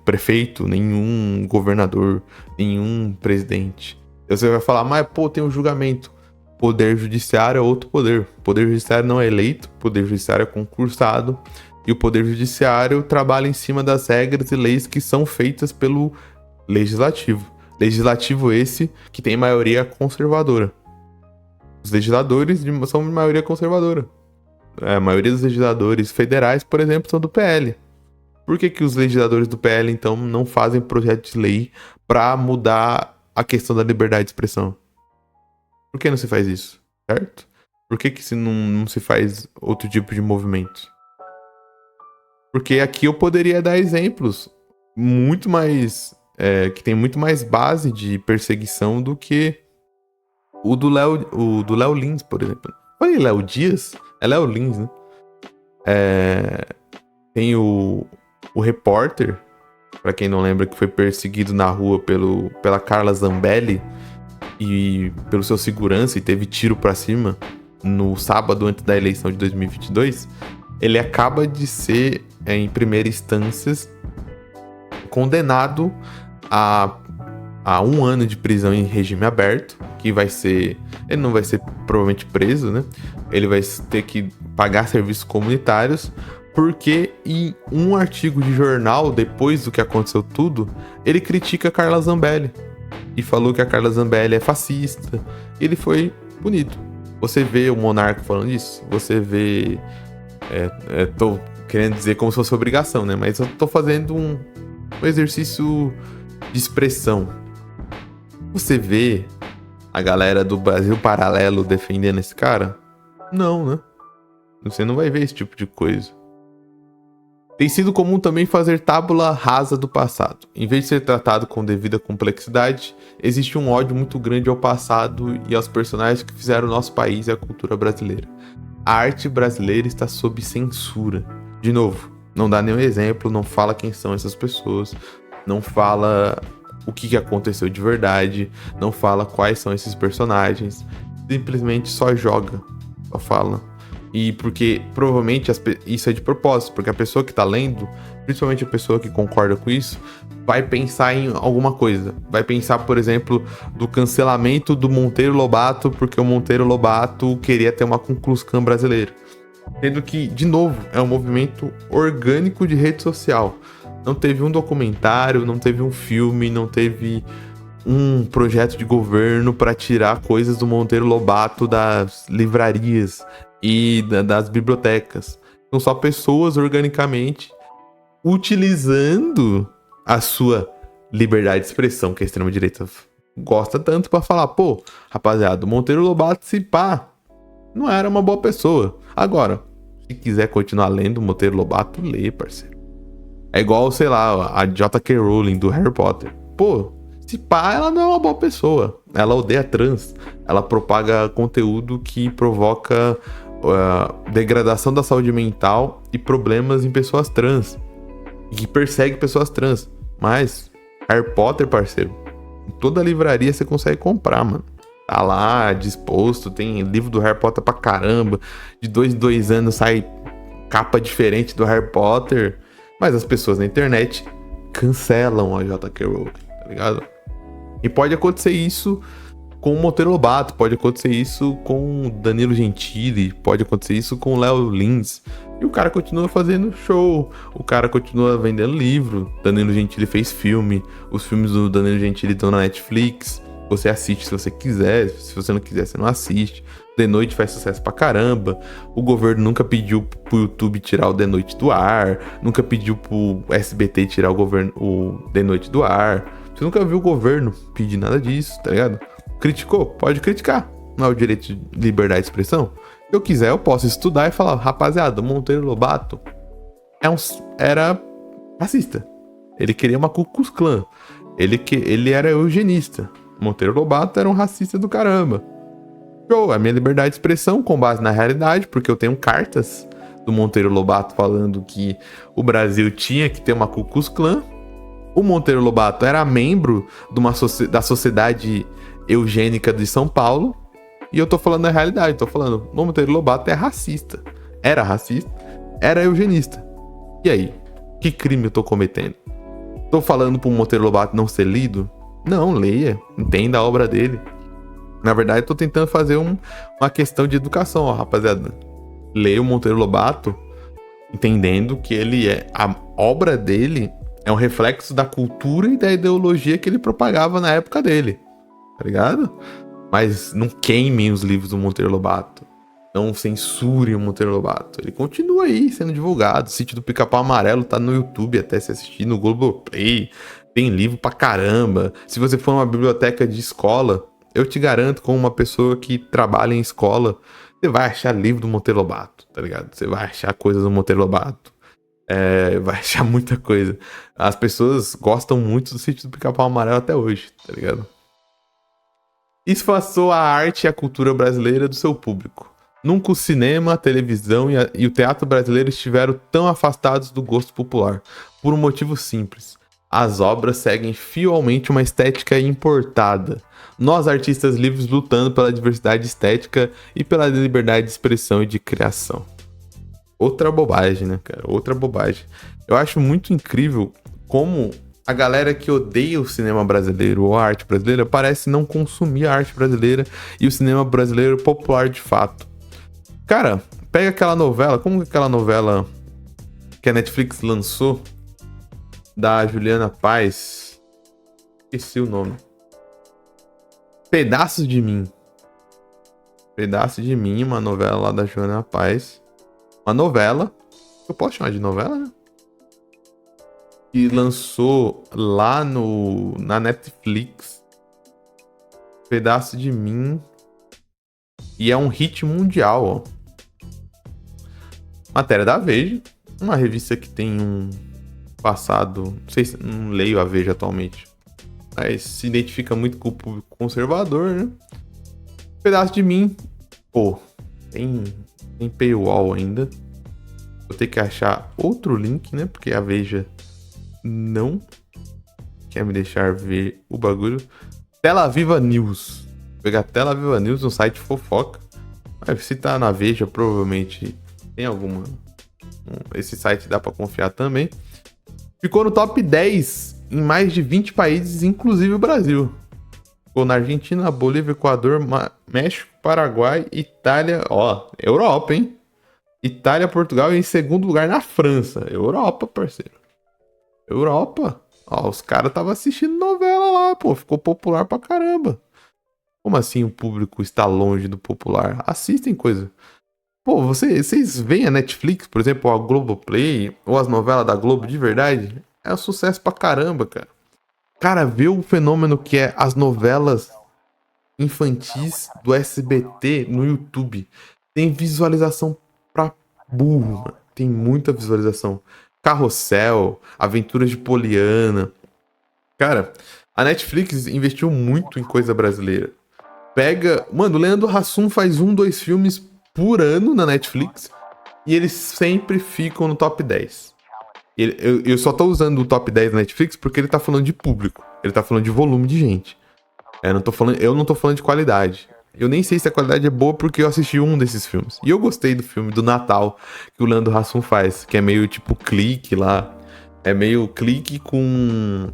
prefeito, nenhum governador, nenhum presidente. Você vai falar, mas pô, tem um julgamento. Poder judiciário é outro poder. O poder judiciário não é eleito, o poder judiciário é concursado. E o poder judiciário trabalha em cima das regras e leis que são feitas pelo legislativo. Legislativo esse que tem maioria conservadora. Os legisladores são de maioria conservadora. A maioria dos legisladores federais, por exemplo, são do PL. Por que os legisladores do PL, então, não fazem projeto de lei para mudar a questão da liberdade de expressão? Por que não se faz isso? Certo? Por que não se faz outro tipo de movimento? Porque aqui eu poderia dar exemplos muito mais... que tem muito mais base de perseguição do que o do Léo Lins, por exemplo. Olha, Léo Dias? É Léo Lins, né? Tem o repórter, pra quem não lembra, que foi perseguido na rua pela Carla Zambelli e pelo seu segurança e teve tiro pra cima no sábado antes da eleição de 2022. Ele acaba de ser, em primeira instância, condenado a 1 ano de prisão em regime aberto, que vai ser... Ele não vai ser provavelmente preso, né? Ele vai ter que pagar serviços comunitários, porque em um artigo de jornal, depois do que aconteceu tudo, ele critica a Carla Zambelli. E falou que a Carla Zambelli é fascista. Ele foi punido. Você vê o Monarca falando isso? Você vê... tô querendo dizer como se fosse obrigação, né? Mas eu tô fazendo um exercício de expressão. Você vê a galera do Brasil Paralelo defendendo esse cara? Não, né? Você não vai ver esse tipo de coisa. Tem sido comum também fazer tábula rasa do passado. Em vez de ser tratado com devida complexidade, existe um ódio muito grande ao passado e aos personagens que fizeram o nosso país e a cultura brasileira. A arte brasileira está sob censura. De novo, não dá nenhum exemplo, não fala quem são essas pessoas, não fala o que aconteceu de verdade, não fala quais são esses personagens, simplesmente só joga, só fala. E porque provavelmente isso é de propósito, porque a pessoa que tá lendo, principalmente a pessoa que concorda com isso, vai pensar em alguma coisa. Vai pensar, por exemplo, do cancelamento do Monteiro Lobato, porque o Monteiro Lobato queria ter uma Ku Klux Klan brasileira. Sendo que, de novo, é um movimento orgânico de rede social. Não teve um documentário, não teve um filme, não teve um projeto de governo para tirar coisas do Monteiro Lobato das livrarias e das bibliotecas. São só pessoas organicamente utilizando a sua liberdade de expressão, que a extrema-direita gosta tanto, para falar, pô, rapaziada, o Monteiro Lobato, se pá, não era uma boa pessoa. Agora, se quiser continuar lendo o Monteiro Lobato, lê, parceiro. É igual, sei lá, a J.K. Rowling do Harry Potter. Pô, se pá, ela não é uma boa pessoa. Ela odeia trans. Ela propaga conteúdo que provoca degradação da saúde mental e problemas em pessoas trans. E que persegue pessoas trans. Mas, Harry Potter, parceiro, em toda livraria você consegue comprar, mano. Tá lá, disposto, tem livro do Harry Potter pra caramba. De 2 em 2 anos sai capa diferente do Harry Potter. Mas as pessoas na internet cancelam a J.K. Rowling, tá ligado? E pode acontecer isso com o Monteiro Lobato, pode acontecer isso com o Danilo Gentili, pode acontecer isso com o Léo Lins. E o cara continua fazendo show, o cara continua vendendo livro. Danilo Gentili fez filme, os filmes do Danilo Gentili estão na Netflix. Você assiste se você quiser, se você não quiser, você não assiste. The Noite faz sucesso pra caramba. O governo nunca pediu pro YouTube tirar o The Noite do ar, nunca pediu pro SBT tirar o The Noite do ar. Você nunca viu o governo pedir nada disso, tá ligado? Criticou? Pode criticar. Não é o direito de liberdade de expressão? Se eu quiser, eu posso estudar e falar, rapaziada, Monteiro Lobato era racista. Ele queria uma Ku Klux Klan. Ele era eugenista. Monteiro Lobato era um racista do caramba. Show, é minha liberdade de expressão com base na realidade, porque eu tenho cartas do Monteiro Lobato falando que o Brasil tinha que ter uma Ku Klux Klan. O Monteiro Lobato era membro da Sociedade Eugênica de São Paulo. E eu tô falando a realidade, tô falando, o Monteiro Lobato é racista. Era racista, era eugenista. E aí, que crime eu tô cometendo? Tô falando pro Monteiro Lobato não ser lido? Não, leia, entenda a obra dele. Na verdade, eu tô tentando fazer uma questão de educação, ó, rapaziada. Leia o Monteiro Lobato, entendendo que a obra dele é um reflexo da cultura e da ideologia que ele propagava na época dele, tá ligado? Mas não queimem os livros do Monteiro Lobato. Não censurem o Monteiro Lobato. Ele continua aí sendo divulgado. O Sítio do Pica-Pau Amarelo tá no YouTube até se assistir, no Globoplay. Tem livro pra caramba. Se você for numa biblioteca de escola, eu te garanto, como uma pessoa que trabalha em escola, você vai achar livro do Monteiro Lobato, tá ligado? Você vai achar coisas do Monteiro Lobato. Vai achar muita coisa. As pessoas gostam muito do Sítio do Pica-Pau Amarelo até hoje, tá ligado? Esfaçou a arte e a cultura brasileira do seu público. Nunca o cinema, a televisão e o teatro brasileiro estiveram tão afastados do gosto popular. Por um motivo simples. As obras seguem fielmente uma estética importada. Nós, artistas livres, lutando pela diversidade estética e pela liberdade de expressão e de criação. Outra bobagem, né, cara? Outra bobagem. Eu acho muito incrível como a galera que odeia o cinema brasileiro ou a arte brasileira parece não consumir a arte brasileira e o cinema brasileiro popular de fato. Cara, pega aquela novela, como que aquela novela que a Netflix lançou, da Juliana Paz, esqueci o nome. Pedaços de Mim. Pedaços de Mim, uma novela lá da Juliana Paz. Uma novela, eu posso chamar de novela, né? Que lançou lá na Netflix. Pedaço de Mim. E é um hit mundial, ó. Matéria da Veja. Uma revista que tem um passado... Não sei se... Não leio a Veja atualmente. Mas se identifica muito com o público conservador, né? Pedaço de Mim. Pô, tem paywall ainda. Vou ter que achar outro link, né? Porque a Veja não quer me deixar ver o bagulho. Tela Viva News. Vou pegar Tela Viva News, um site fofoca. Mas se tá na Veja, provavelmente tem alguma. Esse site dá pra confiar também. Ficou no top 10 em mais de 20 países, inclusive o Brasil. Ficou na Argentina, Bolívia, Equador, México, Paraguai, Itália. Ó, Europa, hein? Itália, Portugal e em segundo lugar na França. Europa, parceiro. Europa. Ó, os caras estavam assistindo novela lá, pô, ficou popular pra caramba. Como assim o público está longe do popular? Assistem coisa. Pô, vocês veem a Netflix, por exemplo, a Globoplay, ou as novelas da Globo de verdade? É um sucesso pra caramba, cara. Cara, vê o fenômeno que é as novelas infantis do SBT no YouTube. Tem visualização pra burro, mano. Tem muita visualização. Carrossel, Aventuras de Poliana. Cara, a Netflix investiu muito em coisa brasileira. Pega. Mano, o Leandro Hassum faz 2 filmes por ano na Netflix e eles sempre ficam no top 10. Eu só tô usando o top 10 da Netflix porque ele tá falando de público. Ele tá falando de volume de gente. Eu não tô falando de qualidade. Eu nem sei se a qualidade é boa porque eu assisti um desses filmes. E eu gostei do filme do Natal que o Leandro Hassum faz, que é meio tipo clique lá. É meio clique com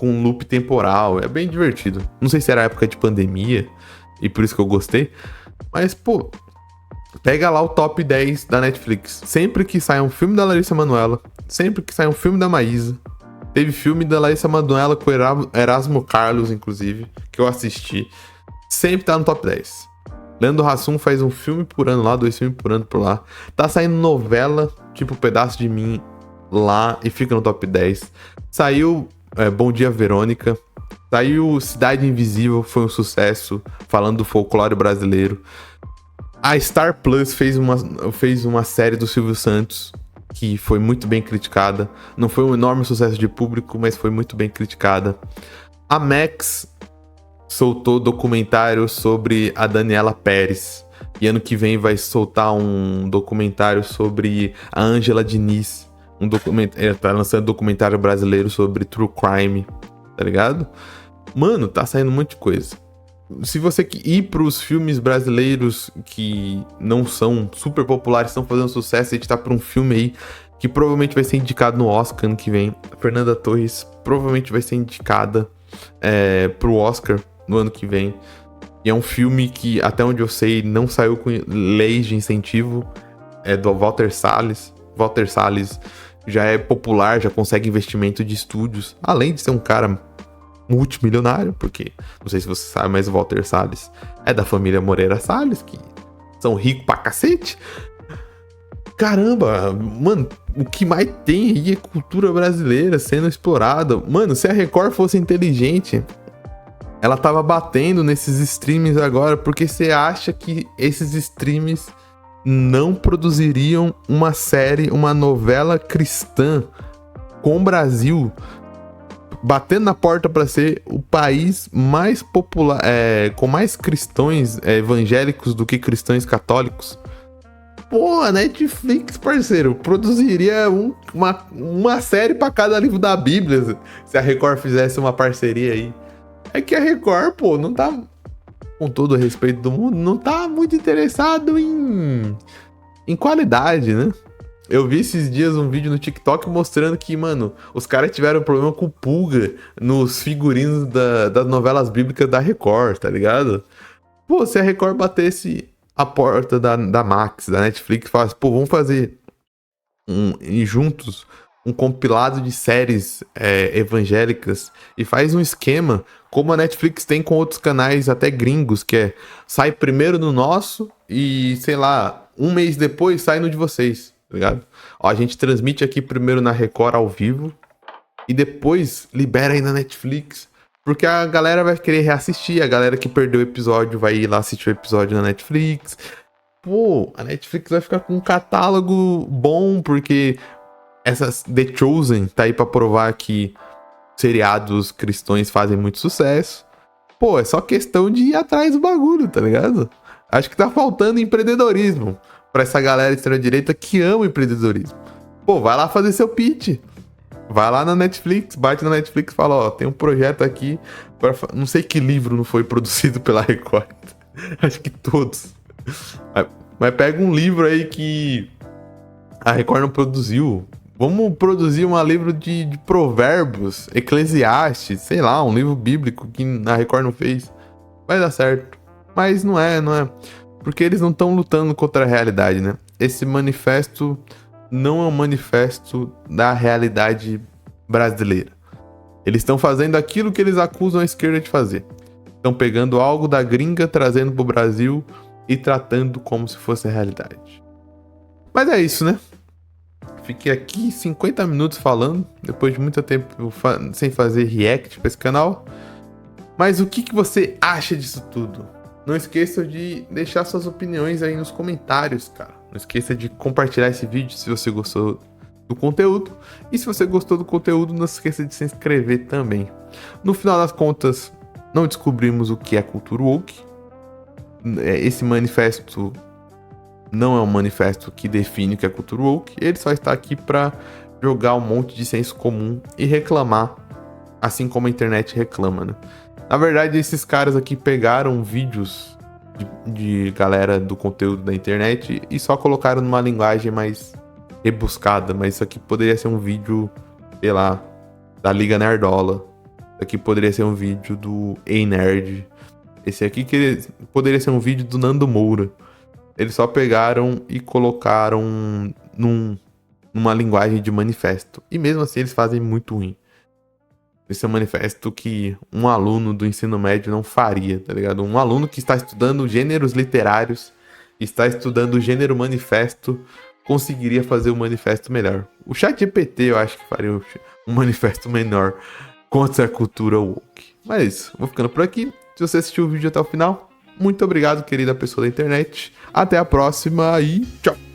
loop temporal. É bem divertido. Não sei se era época de pandemia e por isso que eu gostei. Mas, pô, pega lá o top 10 da Netflix. Sempre que sai um filme da Larissa Manoela, sempre que sai um filme da Maísa, teve filme da Larissa Manoela com Erasmo Carlos, inclusive, que eu assisti. Sempre tá no top 10. Leandro Hassum faz um filme por ano lá, 2 filmes por ano por lá. Tá saindo novela, tipo Pedaço de Mim, lá e fica no top 10. Saiu Bom Dia Verônica. Saiu Cidade Invisível, foi um sucesso, falando do folclore brasileiro. A Star Plus fez uma série do Silvio Santos, que foi muito bem criticada. Não foi um enorme sucesso de público, mas foi muito bem criticada. A Max soltou documentário sobre a Daniela Pérez. E ano que vem vai soltar um documentário sobre a Ângela Diniz. Tá lançando documentário brasileiro sobre true crime, tá ligado? Mano, tá saindo um monte de coisa. Se você ir pros filmes brasileiros que não são super populares, estão fazendo sucesso, a gente tá por um filme aí que provavelmente vai ser indicado no Oscar ano que vem. A Fernanda Torres provavelmente vai ser indicada pro Oscar no ano que vem. E é um filme que, até onde eu sei, não saiu com leis de incentivo. É do Walter Salles. Walter Salles já é popular, já consegue investimento de estúdios. Além de ser um cara multimilionário, porque, não sei se você sabe, mas o Walter Salles é da família Moreira Salles, que são ricos pra cacete. Caramba, mano, o que mais tem aí é cultura brasileira sendo explorada. Mano, se a Record fosse inteligente, ela tava batendo nesses streams agora, porque você acha que esses streams não produziriam uma série, uma novela cristã com o Brasil batendo na porta para ser o país mais popular, com mais cristãos evangélicos do que cristãos católicos? Pô, a Netflix, parceiro, produziria uma série para cada livro da Bíblia se a Record fizesse uma parceria aí. É que a Record, pô, não tá, com todo o respeito do mundo, não tá muito interessado em qualidade, né? Eu vi esses dias um vídeo no TikTok mostrando que, mano, os caras tiveram problema com pulga nos figurinos das novelas bíblicas da Record, tá ligado? Pô, se a Record batesse a porta da Max, da Netflix, falasse, pô, vamos fazer juntos um compilado de séries evangélicas e faz um esquema como a Netflix tem com outros canais até gringos, que sai primeiro no nosso e, sei lá, um mês depois sai no de vocês, tá ligado? Ó, a gente transmite aqui primeiro na Record ao vivo e depois libera aí na Netflix, porque a galera vai querer reassistir, a galera que perdeu o episódio vai ir lá assistir o episódio na Netflix. Pô, a Netflix vai ficar com um catálogo bom, porque The Chosen tá aí pra provar que seriados cristãos fazem muito sucesso. Pô, é só questão de ir atrás do bagulho, tá ligado? Acho que tá faltando empreendedorismo pra essa galera extrema-direita que ama empreendedorismo. Pô, vai lá fazer seu pitch. Vai lá na Netflix, bate na Netflix e fala, ó, tem um projeto aqui pra... Não sei que livro não foi produzido pela Record. Acho que todos. Mas pega um livro aí que a Record não produziu. Vamos produzir um livro de provérbios, Eclesiastes, sei lá, um livro bíblico que a Record não fez. Vai dar certo. Mas não é. Porque eles não estão lutando contra a realidade, né? Esse manifesto não é um manifesto da realidade brasileira. Eles estão fazendo aquilo que eles acusam a esquerda de fazer. Estão pegando algo da gringa, trazendo pro Brasil e tratando como se fosse a realidade. Mas é isso, né? Fiquei aqui 50 minutos falando, depois de muito tempo sem fazer react pra esse canal. Mas o que você acha disso tudo? Não esqueça de deixar suas opiniões aí nos comentários, cara. Não esqueça de compartilhar esse vídeo se você gostou do conteúdo. E se você gostou do conteúdo, não se esqueça de se inscrever também. No final das contas, não descobrimos o que é cultura woke. Esse manifesto não é um manifesto que define o que é cultura woke. Ele só está aqui para jogar um monte de senso comum e reclamar, assim como a internet reclama, né? Na verdade, esses caras aqui pegaram vídeos de galera do conteúdo da internet e só colocaram numa linguagem mais rebuscada. Mas isso aqui poderia ser um vídeo, sei lá, da Liga Nerdola. Isso aqui poderia ser um vídeo do Ei Nerd. Esse aqui poderia ser um vídeo do Nando Moura. Eles só pegaram e colocaram numa linguagem de manifesto. E mesmo assim eles fazem muito ruim. Esse é um manifesto que um aluno do ensino médio não faria, tá ligado? Um aluno que está estudando gêneros literários, está estudando o gênero manifesto, conseguiria fazer um manifesto melhor. O ChatGPT eu acho que faria um manifesto menor contra a cultura woke. Mas é isso, vou ficando por aqui. Se você assistiu o vídeo até o final, muito obrigado, querida pessoa da internet. Até a próxima e tchau!